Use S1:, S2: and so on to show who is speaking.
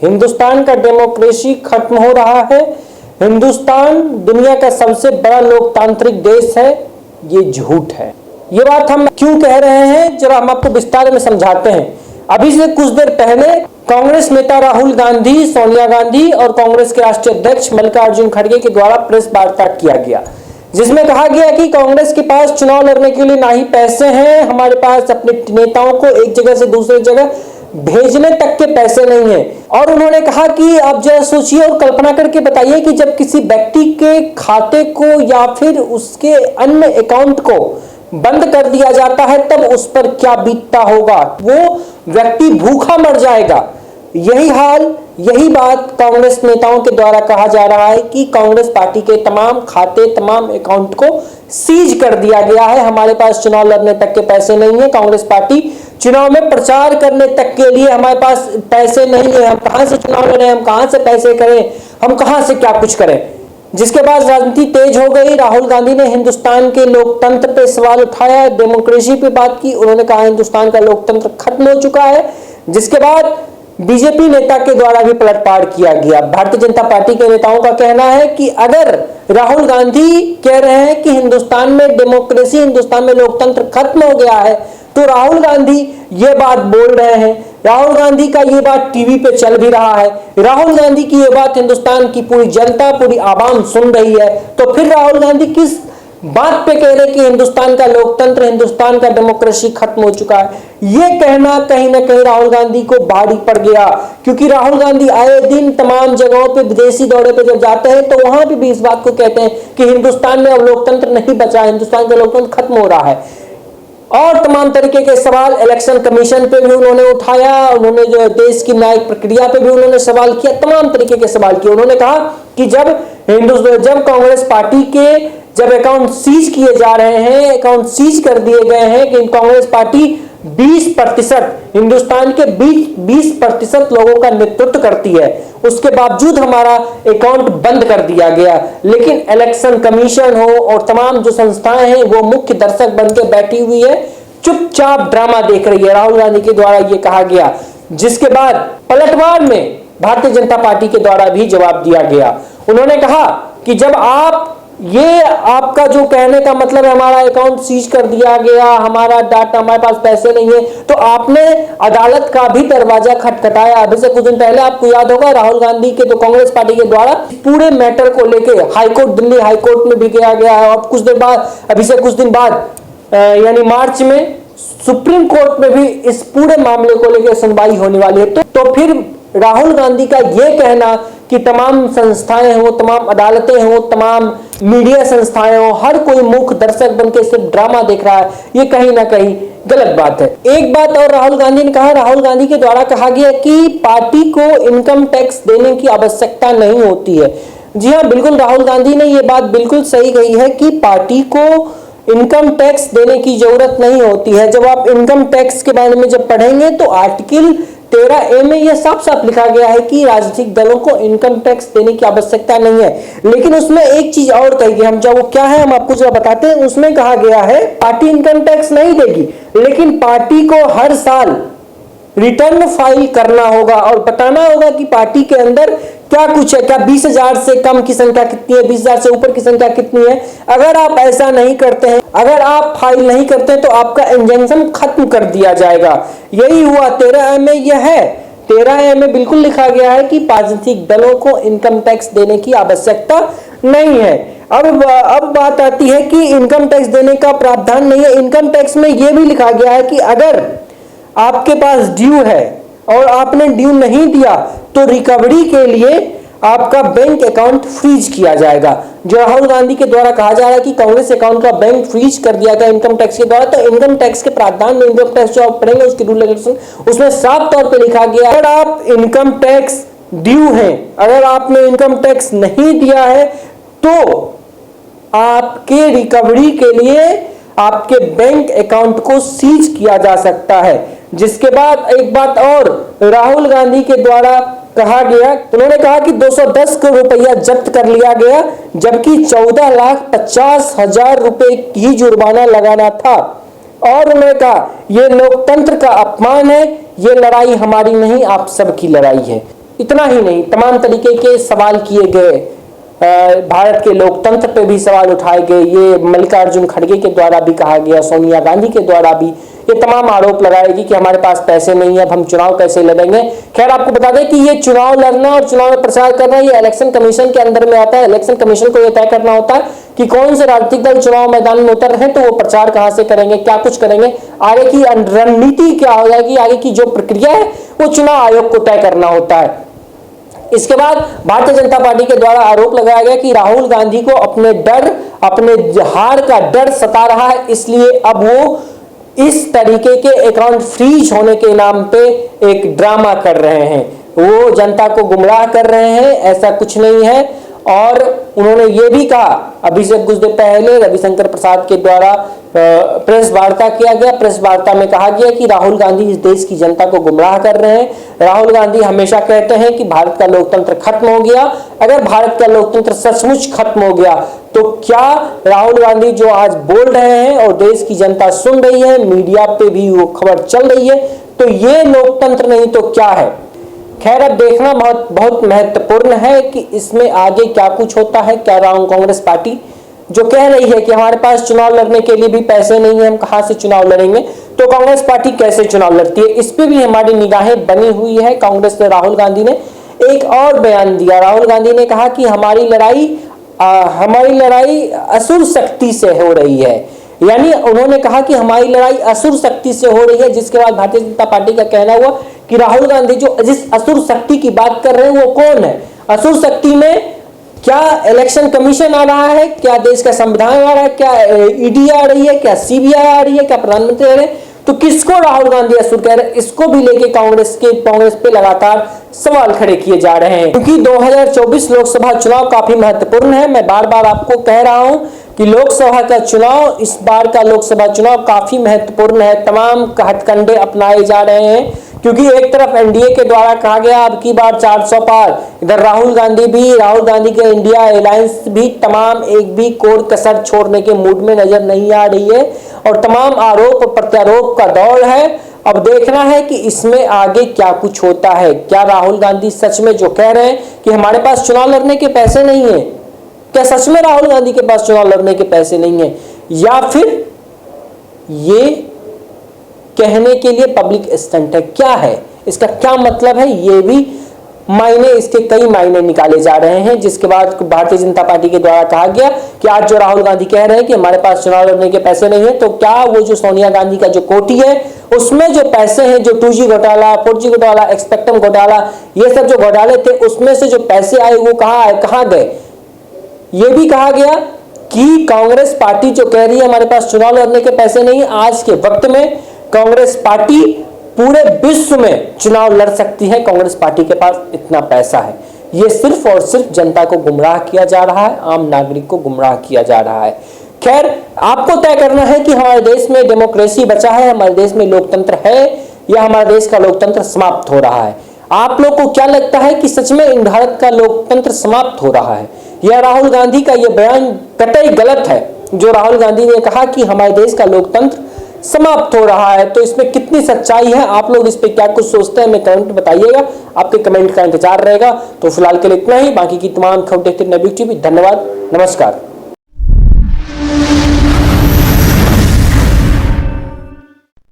S1: हिंदुस्तान का डेमोक्रेसी खत्म हो रहा है, हिंदुस्तान दुनिया का सबसे बड़ा लोकतांत्रिक देश है, ये झूठ है। ये बात हम क्यों कह रहे हैं, जरा हम आपको विस्तार में समझाते हैं। अभी से कुछ देर पहले कांग्रेस नेता राहुल गांधी, सोनिया गांधी और कांग्रेस के राष्ट्रीय अध्यक्ष मल्लिकार्जुन खड़गे के द्वारा प्रेस वार्ता किया गया, जिसमें कहा गया कि कांग्रेस के पास चुनाव लड़ने के लिए ना ही पैसे हैं, हमारे पास अपने नेताओं को एक जगह से दूसरी जगह भेजने तक के पैसे नहीं है। और उन्होंने कहा कि आप जरा सोचिए और कल्पना करके बताइए कि जब किसी व्यक्ति के खाते को या फिर उसके अन्य अकाउंट को बंद कर दिया जाता है तब उस पर क्या बीतता होगा, वो व्यक्ति भूखा मर जाएगा। यही हाल, यही बात कांग्रेस नेताओं के द्वारा कहा जा रहा है कि कांग्रेस पार्टी के तमाम खाते, तमाम अकाउंट को सीज कर दिया गया है, हमारे पास चुनाव लड़ने तक के पैसे नहीं है, कांग्रेस पार्टी चुनाव में प्रचार करने तक के लिए हमारे पास पैसे नहीं है, हम कहां से चुनाव लड़ें, हम कहां से पैसे करें, हम कहां से क्या कुछ करें। जिसके बाद राजनीति तेज हो गई। राहुल गांधी ने हिंदुस्तान के लोकतंत्र पे सवाल उठाया, डेमोक्रेसी पे बात की। उन्होंने कहा हिंदुस्तान का लोकतंत्र खत्म हो चुका है। जिसके बाद बीजेपी नेता के द्वारा भी पलटवार किया गया। भारतीय जनता पार्टी के नेताओं का कहना है कि अगर राहुल गांधी कह रहे हैं कि हिंदुस्तान में डेमोक्रेसी, हिंदुस्तान में लोकतंत्र खत्म हो गया है, तो राहुल गांधी ये बात बोल रहे हैं, राहुल गांधी का ये बात टीवी पे चल भी रहा है, राहुल गांधी की ये बात हिंदुस्तान की पूरी जनता, पूरी आवाम सुन रही है, तो फिर राहुल गांधी किस बात पे कह रहे कि हिंदुस्तान का लोकतंत्र, हिंदुस्तान का डेमोक्रेसी खत्म हो चुका है। ये कहना कहीं ना कहीं राहुल गांधी को भारी पड़ गया, क्योंकि राहुल गांधी आए दिन तमाम जगहों पे विदेशी दौरे पे जब जाते हैं तो वहां पे भी इस बात को कहते हैं कि हिंदुस्तान में अब लोकतंत्र नहीं बचा, हिंदुस्तान का लोकतंत्र खत्म हो रहा है। और तमाम तरीके के सवाल इलेक्शन कमीशन पे भी उन्होंने उठाया, उन्होंने जो देश की न्यायिक प्रक्रिया पे भी उन्होंने सवाल किया, तमाम तरीके के सवाल किए। उन्होंने कहा कि जब कांग्रेस पार्टी के जब अकाउंट सीज किए जा रहे हैं, अकाउंट सीज कर दिए गए हैं कि कांग्रेस पार्टी 20% हिंदुस्तान के 20% लोगों का नेतृत्व करती है, उसके बावजूद हमारा अकाउंट बंद कर दिया गया। लेकिन इलेक्शन कमीशन हो और तमाम जो संस्थाएं हैं वो मुख्य दर्शक बनकर बैठी हुई है, चुपचाप ड्रामा देख रही है। राहुल गांधी के द्वारा यह कहा गया, जिसके बाद पलटवार में भारतीय जनता पार्टी के द्वारा भी जवाब दिया गया। उन्होंने कहा कि जब ये आपका जो कहने का मतलब है हमारा अकाउंट सीज कर दिया गया, हमारा डाटा, हमारे पास पैसे नहीं है, तो आपने अदालत का भी दरवाजा खटखटाया। अभी से कुछ दिन पहले आपको याद होगा राहुल गांधी के तो कांग्रेस पार्टी के द्वारा पूरे मैटर को लेके हाईकोर्ट, दिल्ली हाईकोर्ट में भी गया गया है। और कुछ देर बाद, अभी से कुछ दिन बाद यानी मार्च में सुप्रीम कोर्ट में भी इस पूरे मामले को लेकर सुनवाई होने वाली है। तो फिर राहुल गांधी का यह कहना कि तमाम संस्थाएं हो, तमाम अदालतें हो, तमाम मीडिया संस्थाएं हो, हर कोई मूक दर्शक बनकर सिर्फ ड्रामा देख रहा है, ये कहीं ना कहीं गलत बात है। एक बात और राहुल गांधी ने कहा, राहुल गांधी के द्वारा कहा गया कि पार्टी को इनकम टैक्स देने की आवश्यकता नहीं होती है। जी हाँ, बिल्कुल राहुल गांधी ने ये बात बिल्कुल सही कही है कि पार्टी को इनकम टैक्स देने की जरूरत नहीं होती है। जब आप इनकम टैक्स के बारे में जब पढ़ेंगे तो आर्टिकल 13A में यह साफ साफ लिखा गया है कि राजनीतिक दलों को इनकम टैक्स देने की आवश्यकता नहीं है। लेकिन उसमें एक चीज और कही गई, हम जब वो क्या है हम आपको जरा बताते हैं। उसमें कहा गया है पार्टी इनकम टैक्स नहीं देगी, लेकिन पार्टी को हर साल रिटर्न फाइल करना होगा और बताना होगा कि पार्टी के अंदर क्या कुछ है, क्या 20,000 से कम की संख्या कितनी है, 20,000 से ऊपर की संख्या कितनी है। अगर आप ऐसा नहीं करते हैं, अगर आप फाइल नहीं करते हैं तो आपका इंजंक्शन खत्म कर दिया जाएगा। यही हुआ 13A में, यह है 13A में बिल्कुल लिखा गया है कि राजनीतिक दलों को इनकम टैक्स देने की आवश्यकता नहीं है। अब बात आती है कि इनकम टैक्स देने का प्रावधान नहीं है। इनकम टैक्स में यह भी लिखा गया है कि अगर आपके पास ड्यू है और आपने ड्यू नहीं दिया तो रिकवरी के लिए आपका बैंक अकाउंट फ्रीज किया जाएगा। जो राहुल गांधी के द्वारा कहा जा रहा है कि कांग्रेस अकाउंट का बैंक फ्रीज कर दिया गया इनकम टैक्स के द्वारा, तो इनकम टैक्स के प्रावधान में, इनकम टैक्स जो आप पढ़ेंगे उसकी रूल रेगुलेशन, उसमें साफ तौर पे लिखा गया है अगर आप इनकम टैक्स ड्यू है, अगर आपने इनकम टैक्स नहीं दिया है तो आपके रिकवरी के लिए आपके बैंक अकाउंट को सीज किया जा सकता है। जिसके बाद एक बात और राहुल गांधी के द्वारा कहा गया, उन्होंने कहा कि 210 करोड़ रुपया जब्त कर लिया गया, जबकि 14,50,000 रुपए की जुर्माना लगाना था। और उन्होंने कहा यह लोकतंत्र का अपमान है, यह लड़ाई हमारी नहीं आप सबकी लड़ाई है। इतना ही नहीं, तमाम तरीके के सवाल किए गए, भारत के लोकतंत्र पे भी सवाल उठाए गए। ये मल्लिकार्जुन खड़गे के द्वारा भी कहा गया, सोनिया गांधी के द्वारा भी ये तमाम आरोप लगाएगी कि हमारे पास पैसे नहीं है, अब हम चुनाव कैसे लड़ेंगे। खैर आपको बता दें कि ये चुनाव लड़ना और चुनाव में प्रचार करना ये इलेक्शन कमीशन के अंदर में आता है। इलेक्शन कमीशन को यह तय करना होता है कि कौन से राजनीतिक दल चुनाव मैदान में उतर रहे हैं, तो वो प्रचार कहां से करेंगे, क्या कुछ करेंगे, आगे की रणनीति क्या हो जाएगी, आगे की जो प्रक्रिया है वो चुनाव आयोग को तय करना होता है। इसके बाद भारतीय जनता पार्टी के द्वारा आरोप लगाया गया कि राहुल गांधी को अपने हार का डर सता रहा है, इसलिए अब वो इस तरीके के अकाउंट फ्रीज होने के नाम पे एक ड्रामा कर रहे हैं, वो जनता को गुमराह कर रहे हैं, ऐसा कुछ नहीं है। और उन्होंने ये भी कहा, अभी से कुछ देर पहले रविशंकर प्रसाद के द्वारा प्रेस वार्ता किया गया, प्रेस वार्ता में कहा गया कि राहुल गांधी इस देश की जनता को गुमराह कर रहे हैं। राहुल गांधी हमेशा कहते हैं कि भारत का लोकतंत्र खत्म हो गया। अगर भारत का लोकतंत्र सचमुच खत्म हो गया तो क्या राहुल गांधी जो आज बोल रहे हैं और देश की जनता सुन रही है, मीडिया पे भी वो खबर चल रही है, तो ये लोकतंत्र नहीं तो क्या है। खैर अब देखना बहुत महत्वपूर्ण है कि इसमें आगे क्या कुछ होता है। क्या कांग्रेस पार्टी जो कह रही है कि हमारे पास चुनाव लड़ने के लिए भी पैसे नहीं है, हम कहां से चुनाव लड़ेंगे, तो कांग्रेस पार्टी कैसे चुनाव लड़ती है, इस पे भी हमारी निगाहें बनी हुई है। कांग्रेस ने राहुल गांधी ने एक और बयान दिया। राहुल गांधी ने कहा कि हमारी लड़ाई असुर शक्ति से हो रही है, यानी उन्होंने कहा कि हमारी लड़ाई असुर शक्ति से हो रही है, जिसके बाद भारतीय जनता पार्टी का कहना हुआ कि राहुल गांधी जो जिस असुर शक्ति की बात कर रहे हैं वो कौन है। असुर शक्ति में क्या इलेक्शन कमीशन आ रहा है, क्या देश का संविधान आ रहा है, क्या ईडी आ रही है, क्या सीबीआई आ रही है, क्या प्रधानमंत्री आ रहे हैं, तो किसको राहुल गांधी असुर कह रहे हैं, इसको भी लेके कांग्रेस पे लगातार सवाल खड़े किए जा रहे हैं। क्योंकि 2024 लोकसभा चुनाव काफी महत्वपूर्ण है। मैं बार बार आपको कह रहा हूं कि लोकसभा का चुनाव, इस बार का लोकसभा चुनाव काफी महत्वपूर्ण है। तमाम हथकंडे अपनाए जा रहे हैं, क्योंकि एक तरफ एनडीए के द्वारा कहा गया अब की बार 400 पार, इधर राहुल गांधी के इंडिया अलायंस भी तमाम एक भी कोर कसर छोड़ने के मूड में नजर नहीं आ रही है और तमाम आरोप और प्रत्यारोप का दौर है। अब देखना है कि इसमें आगे क्या कुछ होता है। क्या राहुल गांधी सच में जो कह रहे हैं कि हमारे पास चुनाव लड़ने के पैसे नहीं है, क्या सच में राहुल गांधी के पास चुनाव लड़ने के पैसे नहीं है, या फिर ये कहने के लिए पब्लिक स्टंट है, क्या है इसका क्या मतलब है, ये भी इसके कई मायने निकाले जा रहे हैं। जिसके बाद भारतीय जनता पार्टी के द्वारा कहा गया कि आज जो राहुल गांधी कह रहे हैं कि हमारे पास चुनाव लड़ने के पैसे नहीं है, तो क्या वो जो सोनिया गांधी का जो कोटी है उसमें जो पैसे हैं, जो 2G घोटाला, 4G घोटाला, एक्सपेक्टम घोटाला, ये सब जो घोटाले थे उसमें से जो पैसे आए वो कहां गए। ये भी कहा गया कि कांग्रेस पार्टी जो कह रही है हमारे पास चुनाव लड़ने के पैसे नहीं है, आज के वक्त में कांग्रेस पार्टी पूरे विश्व में चुनाव लड़ सकती है, कांग्रेस पार्टी के पास इतना पैसा है। ये सिर्फ और सिर्फ जनता को गुमराह किया जा रहा है, आम नागरिक को गुमराह किया जा रहा है। खैर आपको तय करना है कि हमारे देश में डेमोक्रेसी बचा है, हमारे देश में लोकतंत्र है, या हमारे देश का लोकतंत्र समाप्त हो रहा है। आप लोग को क्या लगता है कि सच में भारत का लोकतंत्र समाप्त हो रहा है, या राहुल गांधी का यह बयान कतई गलत है जो राहुल गांधी ने कहा कि हमारे देश का लोकतंत्र समाप्त हो रहा है। तो इसमें कितनी सच्चाई है, आप लोग इस पे क्या कुछ सोचते हैं, मैं कमेंट बताइएगा, आपके कमेंट का इंतजार रहेगा। तो फिलहाल के लिए इतना ही, बाकी की तमाम खबरें देखते रहिए नवयुग टीवी। धन्यवाद, नमस्कार।